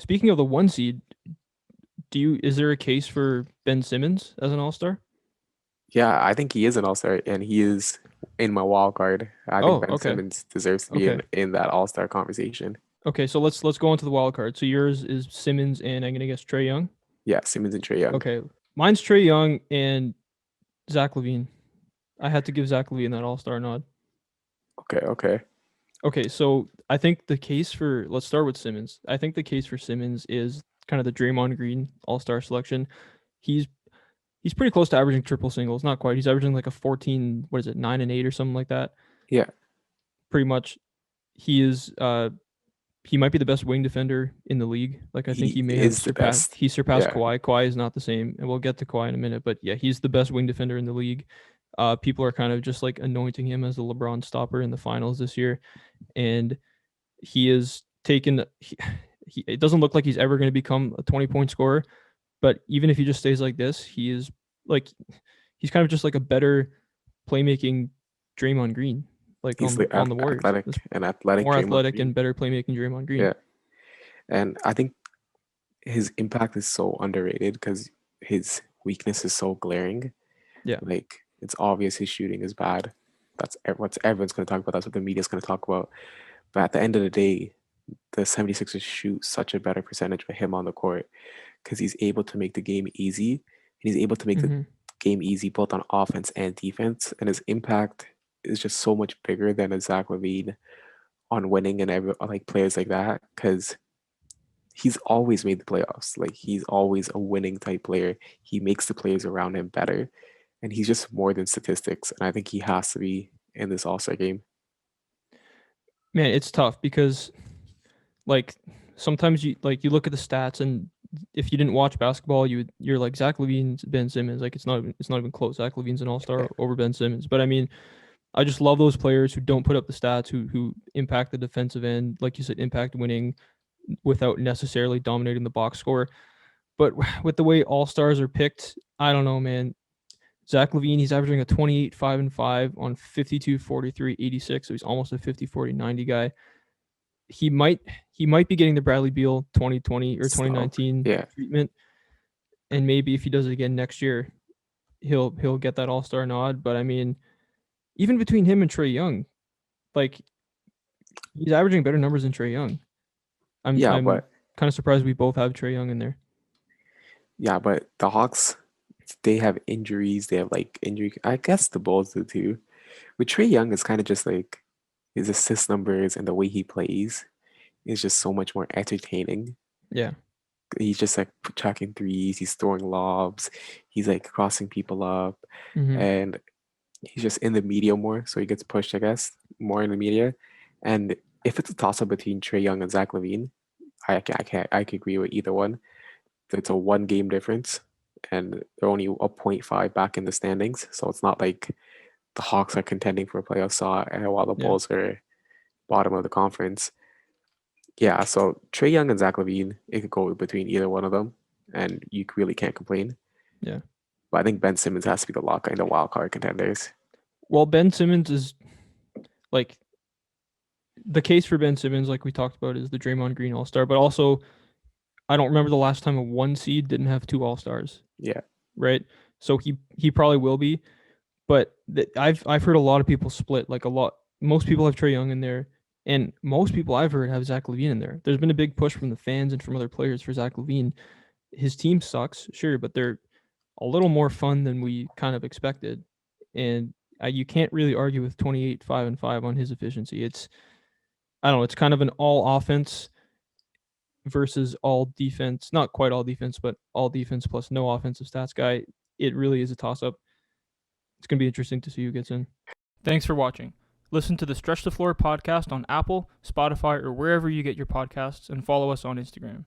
speaking of the one seed, is there a case for Ben Simmons as an All-Star? Yeah, I think he is an all-star, and he is in my wild card. I think Oh, Ben okay. Simmons deserves to be Okay. in that all-star conversation. Okay, so let's go into the wild card. So yours is Simmons and I'm gonna guess Trey Young. Yeah, Simmons and Trae Young. Okay. Mine's Trey Young and Zach LaVine. I had to give Zach LaVine that All-Star nod. Okay, okay. Okay, so I think the case for let's start with Simmons. I think the case for Simmons is kind of the Draymond Green All-Star selection. He's he's pretty close to averaging triple singles, not quite. He's averaging like a 14, what is it, 9 and 8 or something like that. Yeah, Pretty much he is he might be the best wing defender in the league. Like I think he he may have is the surpassed best. surpassed Yeah, Kawhi. Kawhi is not the same, and we'll get to Kawhi in a minute. But yeah, he's the best wing defender in the league. People are kind of just like anointing him as the LeBron stopper in the finals this year, and he is taken. It doesn't look like he's ever going to become a 20-point scorer, but even if he just stays like this, he is like he's kind of just like a better playmaking Draymond Green, like he's the on the Warriors. It's athletic more Draymond athletic and Green. better playmaking Draymond Green. Yeah, and I think his impact is so underrated because his weakness is so glaring. Yeah. Like it's obvious his shooting is bad. That's what everyone's going to talk about. That's what the media's going to talk about. But at the end of the day, the 76ers shoot such a better percentage with him on the court because he's able to make the game easy. And he's able to make the Mm-hmm. game easy both on offense and defense. And his impact is just so much bigger than a Zach LaVine on winning and like players like that because he's always made the playoffs. Like he's always a winning type player. He makes the players around him better. And he's just more than statistics. And I think he has to be in this All-Star game. Man, it's tough because like sometimes you look at the stats and if you didn't watch basketball, you're like Zach LaVine's Ben Simmons. Like it's not even close. Zach LaVine's an all Yeah, star over Ben Simmons. But I mean, I just love those players who don't put up the stats, who impact the defensive end, like you said, impact winning without necessarily dominating the box score. But with the way all stars are picked, I don't know, man. Zach LaVine, he's averaging a 28, 5 and 5 on 52, 43, 86. So he's almost a 50, 40, 90 guy. he might he might be getting the Bradley Beal 2020 or snub. 2019 Yeah, treatment, and maybe if he does it again next year, he'll get that All Star nod. But I mean, even between him and Trey Young, like he's averaging better numbers than Trey Young. yeah, I'm but kind of surprised we both have Trey Young in there. the Hawks, they have injuries. They have like injury. I guess the Bulls do too. With Trey Young, it's kind of just like his assist numbers and the way he plays is just so much more entertaining. Yeah, He's just like tracking threes. He's throwing lobs. He's like crossing people up, mm-hmm. and he's just in the media more. So he gets pushed, I guess, more in the media. And if it's a toss up between Trey Young and Zach LaVine, I can agree with either one. It's a one game difference, and they're only a point 0.5 back in the standings. So it's not like the Hawks are contending for a playoff spot while the Yeah, Bulls are bottom of the conference. Yeah, so Trey Young and Zach LaVine, it could go between either one of them, and you really can't complain. yeah. But I think Ben Simmons has to be the lock in the wild card contenders. Well, Ben Simmons is like the case for Ben Simmons, like we talked about, is the Draymond Green All Star, but also I don't remember the last time a one seed didn't have two All Stars, Yeah, right? So he probably will be, but I've heard a lot of people split. Like a lot, most people have Trey Young in there, and most people I've heard have Zach LaVine in there. There's been a big push from the fans and from other players for Zach LaVine. His team sucks, sure, but they're a little more fun than we kind of expected, and you can't really argue with 28, 5 and 5 on his efficiency. It's I don't know. It's kind of an all offense versus all defense. Not quite all defense, but all defense plus no offensive stats guy. It really is a toss up. It's going to be interesting to see who gets in. Thanks for watching. Listen to the Stretch the Floor podcast on Apple, Spotify, or wherever you get your podcasts, and follow us on Instagram.